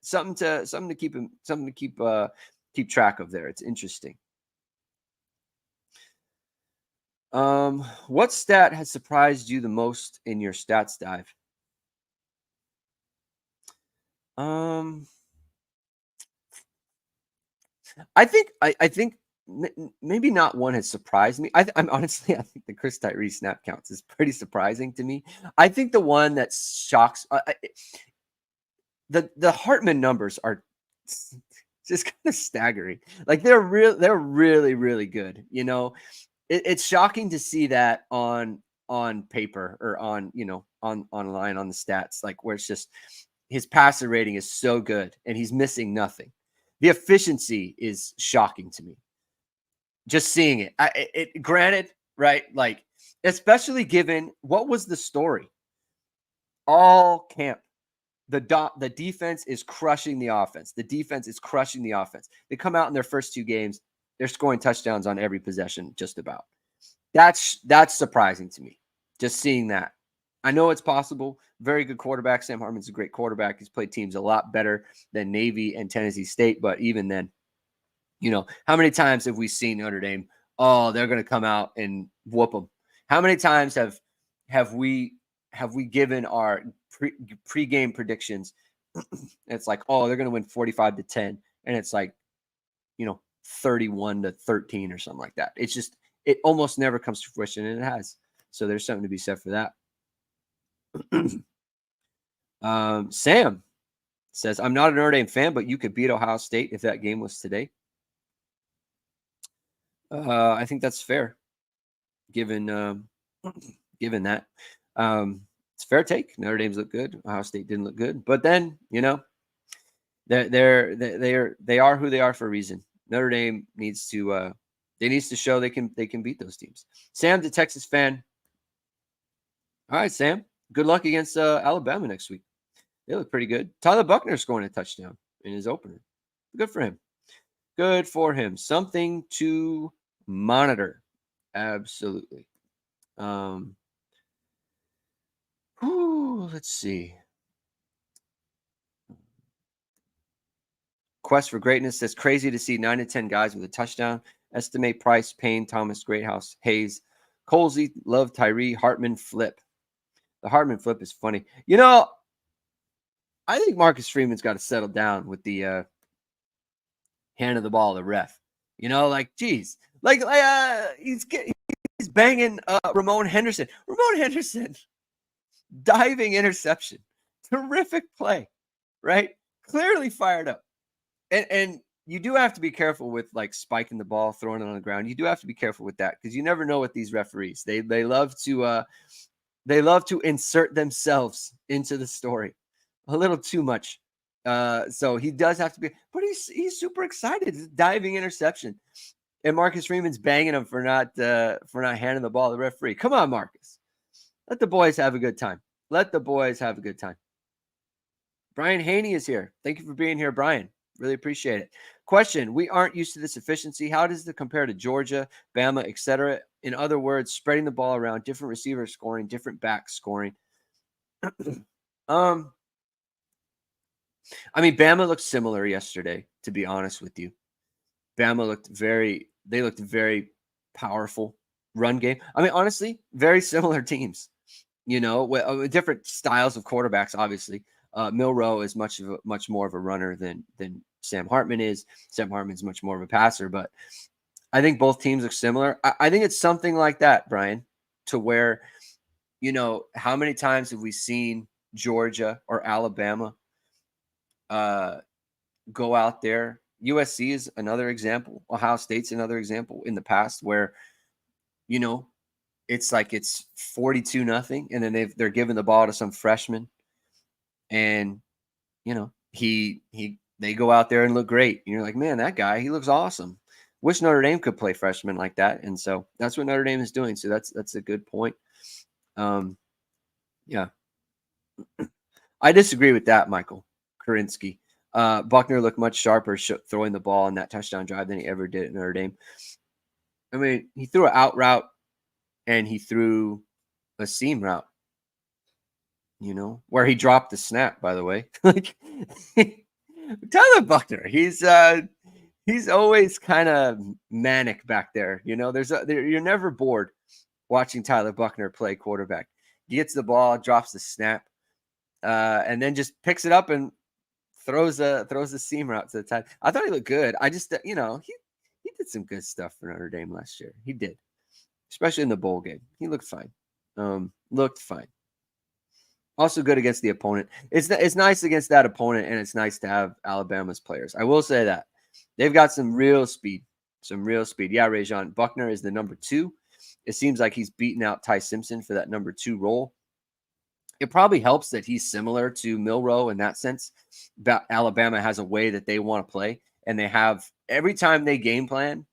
Something to keep track of there. It's interesting. What stat has surprised you the most in your stats dive? I think maybe not one has surprised me. I'm honestly, I think the Chris Tyree snap counts is pretty surprising to me. I think the one that shocks the Hartman numbers are just kind of staggering. Like they're really, really good. It's shocking to see that on paper or on online on the stats, like where it's just his passer rating is so good and he's missing nothing. The efficiency is shocking to me. Just seeing it. Granted, right? Like, especially given what was the story all camp. The defense is crushing the offense. The defense is crushing the offense. They come out in their first 2 games. They're scoring touchdowns on every possession, just about. That's surprising to me. Just seeing that. I know it's possible. Very good quarterback. Sam Hartman's a great quarterback. He's played teams a lot better than Navy and Tennessee State. But even then, how many times have we seen Notre Dame? Oh, they're going to come out and whoop them. How many times have we given our pre-game predictions? It's like, oh, they're going to win 45-10, and it's like, 31-13 or something like that. It's just, it almost never comes to fruition, and it has. So there's something to be said for that. Sam says, I'm not a Notre Dame fan, but you could beat Ohio State if that game was today. I think that's fair, given that. It's a fair take. Notre Dame's look good. Ohio State didn't look good, but then they are who they are for a reason. Notre Dame needs to show they can beat those teams. Sam, the Texas fan. All right, Sam. Good luck against Alabama next week. They look pretty good. Tyler Buckner scoring a touchdown in his opener. Good for him. Good for him. Something to monitor. Absolutely. Let's see. Quest for Greatness says, crazy to see 9 to 10 guys with a touchdown. Estimate Price, Payne, Thomas, Greathouse, Hayes, Colsey, Love, Tyree, Hartman, Flip. The Hartman flip is funny. I think Marcus Freeman's got to settle down with the hand of the ball, the ref. Geez. He's banging Ramon Henderson. Ramon Henderson, diving interception. Terrific play, right? Clearly fired up. And you do have to be careful with spiking the ball, throwing it on the ground. You do have to be careful with that because you never know with these referees. They love to insert themselves into the story a little too much. So he does have to be, but he's super excited. It's a diving interception, and Marcus Freeman's banging him for not handing the ball to the referee. Come on, Marcus. Let the boys have a good time. Brian Haney is here. Thank you for being here, Brian. Really appreciate it. Question: we aren't used to this efficiency. How does it compare to Georgia, Bama, etc.? In other words, spreading the ball around, different receivers scoring, different backs scoring. Bama looked similar yesterday, to be honest with you. Bama looked very powerful run game. Honestly, very similar teams, with different styles of quarterbacks, obviously. Milroe is much more of a runner than Sam Hartman is. Sam Hartman's much more of a passer, but I think both teams look similar. I think it's something like that, Brian, to where, how many times have we seen Georgia or Alabama go out there? USC is another example. Ohio State's another example in the past where, it's like it's 42-0, and then they're giving the ball to some freshman, and they go out there and look great. And you're like, man, that guy, he looks awesome. Wish Notre Dame could play freshmen like that. And so that's what Notre Dame is doing. So that's a good point. Yeah. I disagree with that, Michael Karinsky. Buckner looked much sharper throwing the ball on that touchdown drive than he ever did at Notre Dame. I mean, he threw an out route and he threw a seam route, where he dropped the snap, by the way. Like Tyler Buckner, he's always kind of manic back there. You're never bored watching Tyler Buckner play quarterback. He gets the ball, drops the snap, and then just picks it up and throws the seam route to the tight. I thought he looked good. I just he did some good stuff for Notre Dame last year. He did, especially in the bowl game. He looked fine. Looked fine. Also good against the opponent. It's nice against that opponent, and it's nice to have Alabama's players. I will say that they've got some real speed. Yeah, Rajon Buckner is the number 2. It seems like he's beaten out Ty Simpson for that number 2 role. It probably helps that he's similar to Milroe in that sense. But Alabama has a way that they want to play, and they have every time they game plan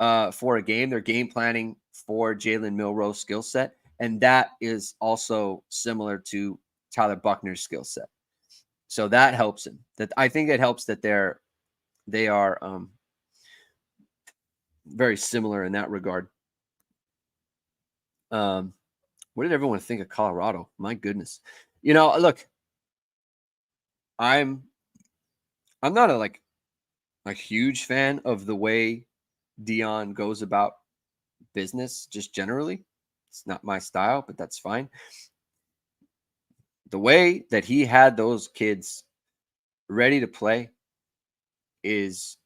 for a game, they're game planning for Jalen Milroe's skill set. And that is also similar to Tyler Buckner's skill set. So that helps him. I think it helps that they are very similar in that regard. What did everyone think of Colorado? My goodness. Look, I'm not a huge fan of the way Deion goes about business, just generally. It's not my style, but that's fine. The way that he had those kids ready to play is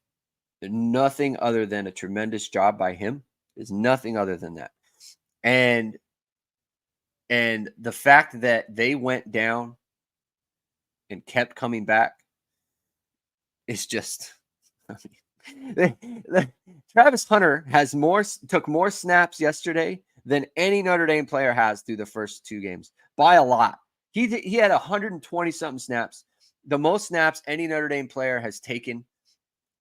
nothing other than a tremendous job by him. Is nothing other than that. And the fact that they went down and kept coming back is just Travis Hunter took more snaps yesterday than any Notre Dame player has through the first 2 games by a lot. He had 120 something snaps. The most snaps any Notre Dame player has taken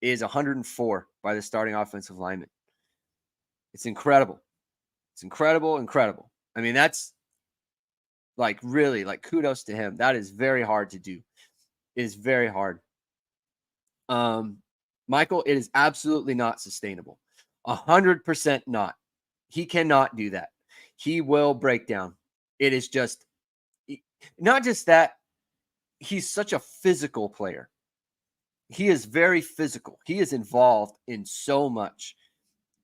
is 104 by the starting offensive lineman. It's incredible. It's incredible. I mean, that's really kudos to him. That is very hard to do. It is very hard. Michael, it is absolutely not sustainable. 100% not. He cannot do that. He will break down. It is just not just that. He's such a physical player. He is very physical. He is involved in so much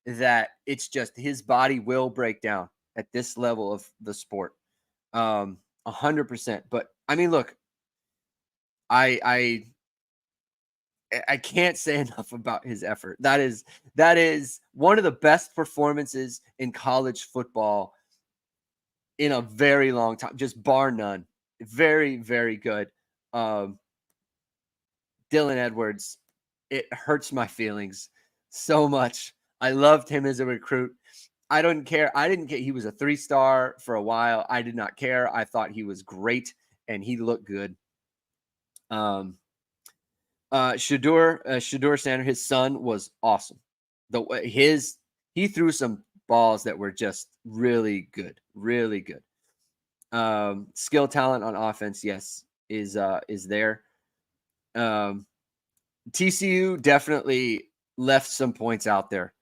that it's just his body will break down at this level of the sport. 100%. But I mean, look, I can't say enough about his effort. That is one of the best performances in college football in a very long time, just bar none. Very, very good. Dylan Edwards, it hurts my feelings so much. I loved him as a recruit. I didn't care. He was a 3-star for a while. I did not care. I thought he was great, and he looked good. Shedeur Sanders, his son, was awesome. He threw some balls that were just really good. Skill talent on offense, yes, is there. TCU definitely left some points out there.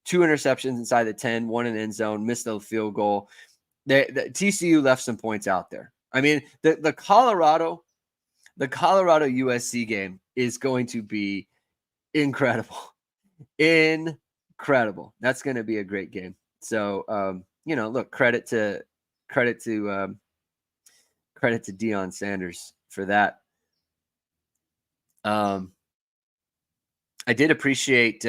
2 interceptions inside the 10, 1 in the end zone, missed a field goal. The TCU left some points out there. I mean, the Colorado USC game is going to be incredible. Incredible. That's going to be a great game. So, look, credit to Deion Sanders for that. I did appreciate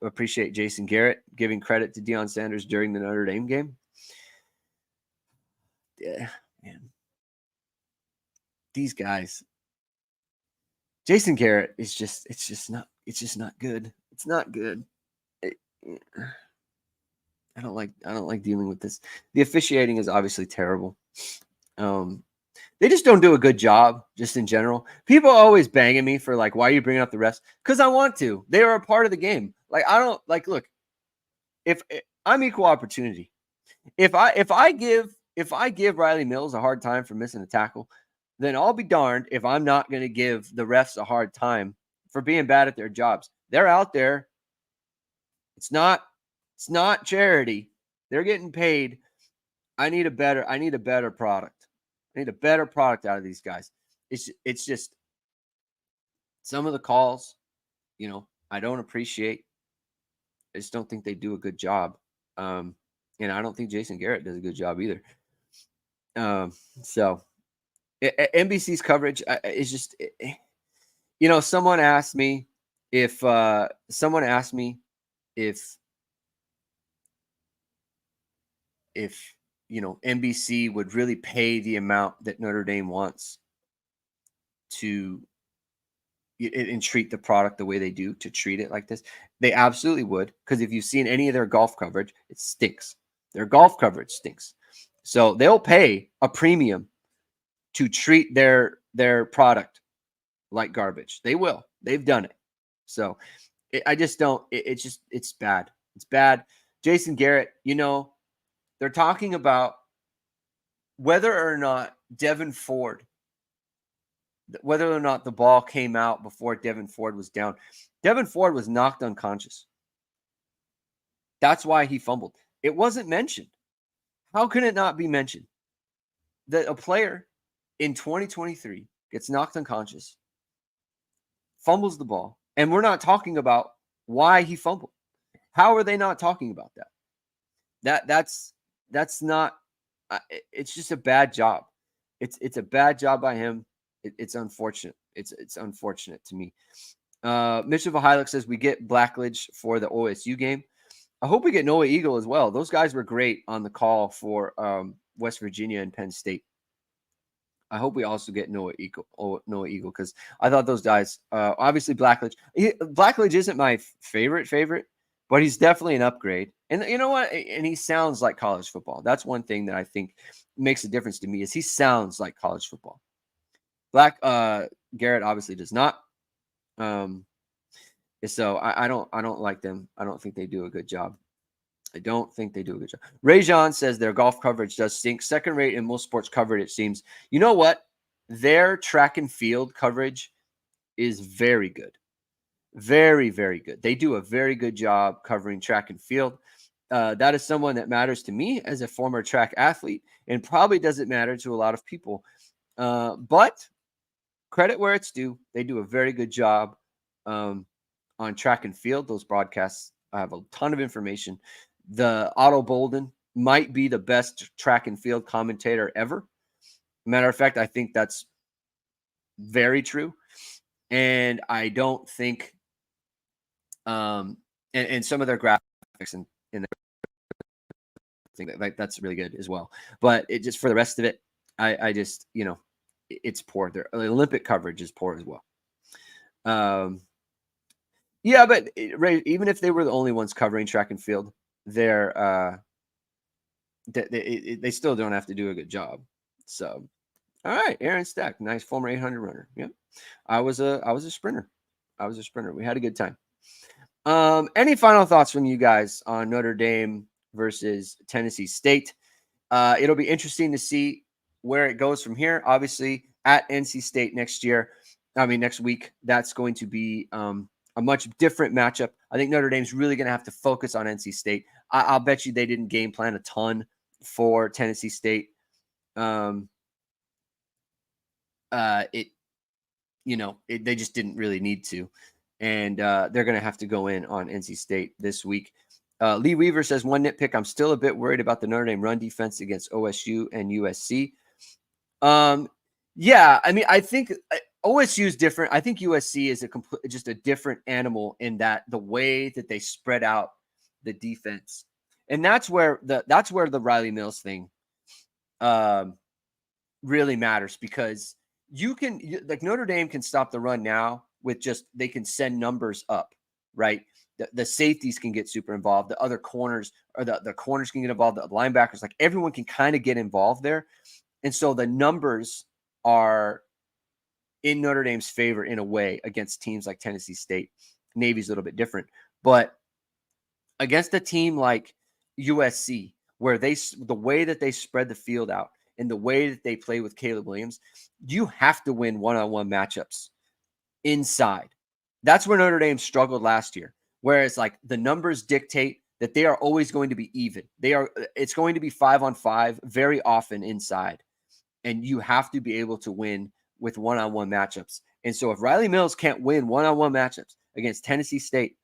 appreciate Jason Garrett giving credit to Deion Sanders during the Notre Dame game. Yeah, man. These guys. Jason Garrett is just not good. It's not good. I don't like dealing with this. The officiating is obviously terrible. They just don't do a good job, just in general. People are always banging me for like, why are you bringing up the refs? Because I want to. They are a part of the game. Like, I don't like. Look, if I'm equal opportunity, if I give Riley Mills a hard time for missing a tackle, then I'll be darned if I'm not going to give the refs a hard time for being bad at their jobs. They're out there. It's not charity. They're getting paid. I need a better product. I need a better product out of these guys. It's just some of the calls, I don't appreciate. I just don't think they do a good job. And I don't think Jason Garrett does a good job either. So NBC's coverage is just, someone asked me if NBC would really pay the amount that Notre Dame wants to and treat the product the way they do, to treat it like this. They absolutely would, because if you've seen any of their golf coverage, it stinks. Their golf coverage stinks. So they'll pay a premium to treat their product like garbage. They will. They've done it. So I just don't. It's bad. It's bad. Jason Garrett, they're talking about whether or not whether or not the ball came out before Devin Ford was down. Devin Ford was knocked unconscious. That's why he fumbled. It wasn't mentioned. How can it not be mentioned that a player in 2023 gets knocked unconscious, fumbles the ball, and we're not talking about why he fumbled? How are they not talking about that? That's not. It's just a bad job. It's a bad job by him. It's unfortunate. It's unfortunate to me. Mitchell Vahilek says we get Blackledge for the OSU game. I hope we get Noah Eagle as well. Those guys were great on the call for West Virginia and Penn State. I hope we also get Noah Eagle because I thought those guys. Obviously, Blackledge isn't my favorite, but he's definitely an upgrade. And you know what? And he sounds like college football. That's one thing that I think makes a difference to me is he sounds like college football. Garrett obviously does not. So I don't like them. I don't think they do a good job. Ray Jean says their golf coverage does stink. Second rate in most sports coverage, it seems. You know what? Their track and field coverage is very good. Very, very good. They do a very good job covering track and field. That is someone that matters to me as a former track athlete and probably doesn't matter to a lot of people. But credit where it's due. They do a very good job on track and field. Those broadcasts have a ton of information. The Otto Bolden might be the best track and field commentator ever. Matter of fact, I think that's very true. And I don't think and some of their graphics in the thing that's really good as well. But it just for the rest of it, I just, it's poor. Their Olympic coverage is poor as well. Yeah, but even if they were the only ones covering track and field, they still don't have to do a good job. So, all right, Aaron Stack, nice former 800 runner. Yeah, I was a sprinter. We had a good time. Any final thoughts from you guys on Notre Dame versus Tennessee State? It'll be interesting to see where it goes from here. Obviously, at NC State next week, that's going to be a much different matchup. I think Notre Dame's really going to have to focus on NC State. I'll bet you they didn't game plan a ton for Tennessee State. They just didn't really need to. And they're going to have to go in on NC State this week. Lee Weaver says, one nitpick, I'm still a bit worried about the Notre Dame run defense against OSU and USC. Yeah, I mean, I think OSU is different. I think USC is just a different animal in that the way that they spread out the defense. And that's where the Riley Mills thing really matters, because Notre Dame can stop the run now with they can send numbers up, right? the safeties can get super involved. The other corners or the corners can get involved. The linebackers, like everyone can kind of get involved there. And so the numbers are in Notre Dame's favor in a way against teams like Tennessee State. Navy's a little bit different, but against a team like USC, where the way that they spread the field out and the way that they play with Caleb Williams, you have to win one-on-one matchups inside. That's where Notre Dame struggled last year, where it's like the numbers dictate that they are always going to be even. It's going to be 5-on-5 very often inside, and you have to be able to win with one-on-one matchups. And so if Riley Mills can't win one-on-one matchups against Tennessee State,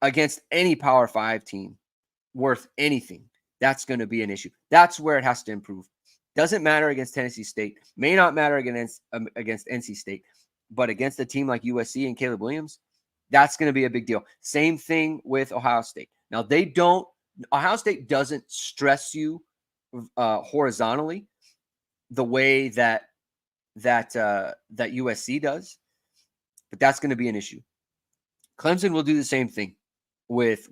against any Power 5 team worth anything, that's going to be an issue. That's where it has to improve. Doesn't matter against Tennessee State, may not matter against NC State, but against a team like USC and Caleb Williams, that's going to be a big deal. Same thing with Ohio State. Now, Ohio State doesn't stress you horizontally the way that USC does, but that's going to be an issue. Clemson will do the same thing with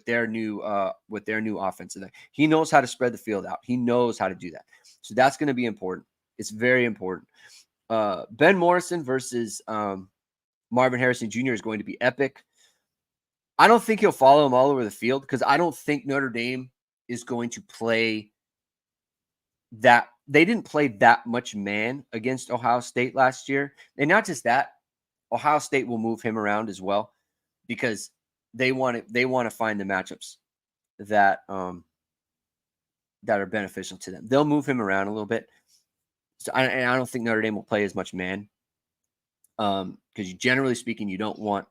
their new offense. He knows how to spread the field out. He knows how to do that. So that's going to be important. It's very important. Ben Morrison versus Marvin Harrison Jr. is going to be epic. I don't think he'll follow him all over the field because I don't think Notre Dame is going to play that. They didn't play that much man against Ohio State last year. And not just that, Ohio State will move him around as well because they want to find the matchups that are beneficial to them. They'll move him around a little bit. So I don't think Notre Dame will play as much man. Because generally speaking, you don't want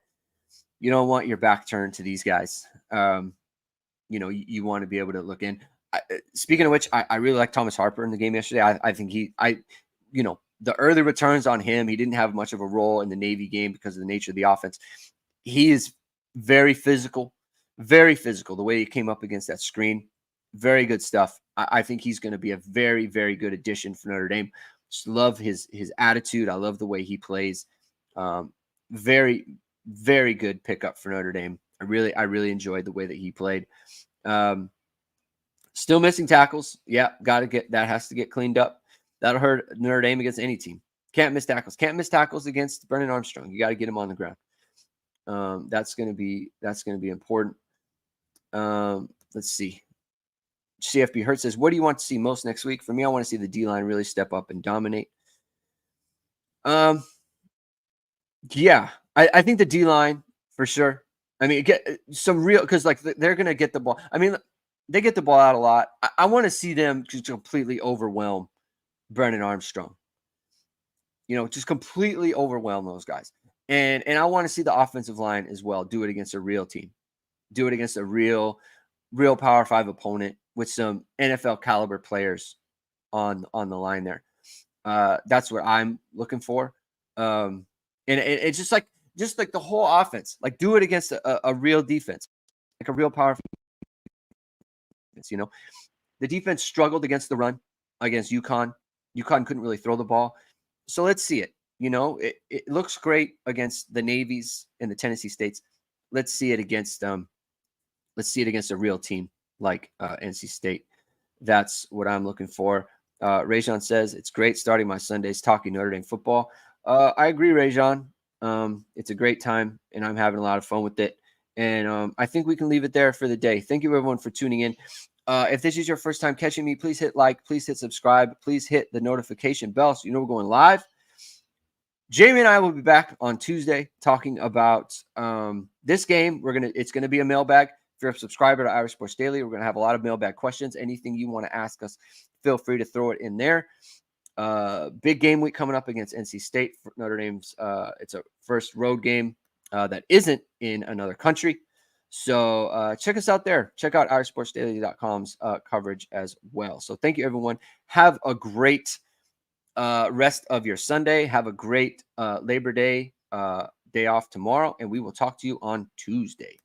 your back turned to these guys. You want to be able to look in. Speaking of which, I really like Thomas Harper in the game yesterday. I think the early returns on him, he didn't have much of a role in the Navy game because of the nature of the offense. He is very physical, the way he came up against that screen. Very good stuff. I think he's going to be a very, very good addition for Notre Dame. Just love his attitude. I love the way he plays. Very, very good pickup for Notre Dame. I really enjoyed the way that he played. Still missing tackles. Yeah, that has to get cleaned up. That'll hurt Notre Dame against any team. Can't miss tackles. Can't miss tackles against Brennan Armstrong. You got to get him on the ground. That's going to be important. Let's see. CFB Hurt says, what do you want to see most next week? For me, I want to see the D-line really step up and dominate. Yeah, I think the D-line for sure. I mean, get some real, because like they're going to get the ball. I mean, they get the ball out a lot. I want to see them just completely overwhelm Brennan Armstrong. Just completely overwhelm those guys. And I want to see the offensive line as well do it against a real team. Do it against a real Power 5 opponent with some NFL caliber players on the line there. That's what I'm looking for. And it's just like the whole offense, like do it against a real defense, like a real Power 5 defense. The defense struggled against the run against UConn. UConn couldn't really throw the ball. So let's see it. It looks great against the Navies and the Tennessee States. Let's see it against a real team like NC State. That's what I'm looking for. Rajon says, it's great starting my Sundays talking Notre Dame football. I agree, Rajon. It's a great time, and I'm having a lot of fun with it. And I think we can leave it there for the day. Thank you, everyone, for tuning in. If this is your first time catching me, please hit like, please hit subscribe, please hit the notification bell so we're going live. Jamie and I will be back on Tuesday talking about this game. It's gonna be a mailbag. If you're a subscriber to Irish Sports Daily, we're gonna have a lot of mailbag questions. Anything you want to ask us, feel free to throw it in there. Big game week coming up against NC State for Notre Dame's. It's a first road game that isn't in another country. So check us out there. Check out irishsportsdaily.com's coverage as well. So thank you, everyone. Have a great rest of your Sunday. Have a great Labor Day day off tomorrow, and we will talk to you on Tuesday.